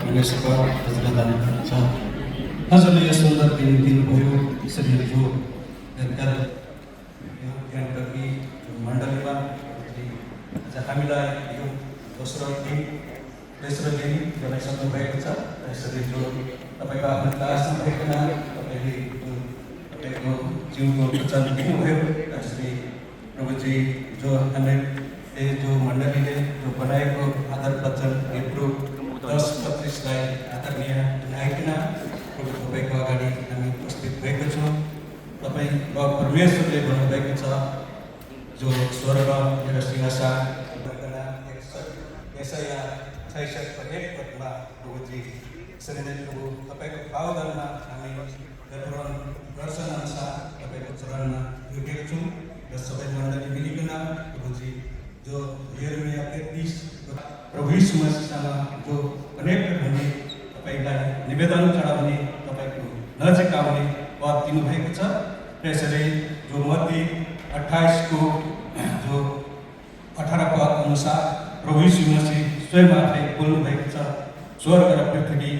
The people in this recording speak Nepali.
परमेश्वरको हजुरलाई धन्यवाद छ। हजुरले यो सुन्दर दिन दिनुभयो, यसरी जो ज्ञानटकी मण्डलीमा आज हामीलाई यो दोस्रो दिन बनाइसक्नु भएको छ। यसरी जो तपाईँको आफ्नो दासमा भइकन तपाईँले तपाईँको जिउको वचन दिनुभयो, यसरी प्रभुजी जो हामीले जो मण्डलीले जो बनाएको आधार वचन हिब्रू 10:35लाई आदरणीय बनाइकन प्रभु तपाईँको अगाडि हामी उपस्थित भएको छौँ। तपाईँ परमेश्वरले भन्नुभएको छ, जो स्वर्ग मेरो सिंहासन यसैया 66:1 प्रभुजी यसरी नै प्रभु तपाईँको पावदरमा हामी दर्शन अनुसार तपाईँको चरणमा पुगेको छौँ र सबै मण्डली मिलिकन प्रभुजी जो यिर्मया 33 प्रभु यीशु मसीहसँग जो कनेक्ट हुने तपाईँलाई निवेदन चढाउने तपाईँको नजिक आउने पद दिनुभएको छ। त्यसरी जो मत्ती 28को जो 18 पद अनुसार प्रभु यीशु मसीह स्वयं आफै बोल्नुभएको छ, स्वर्ग र पृथ्वी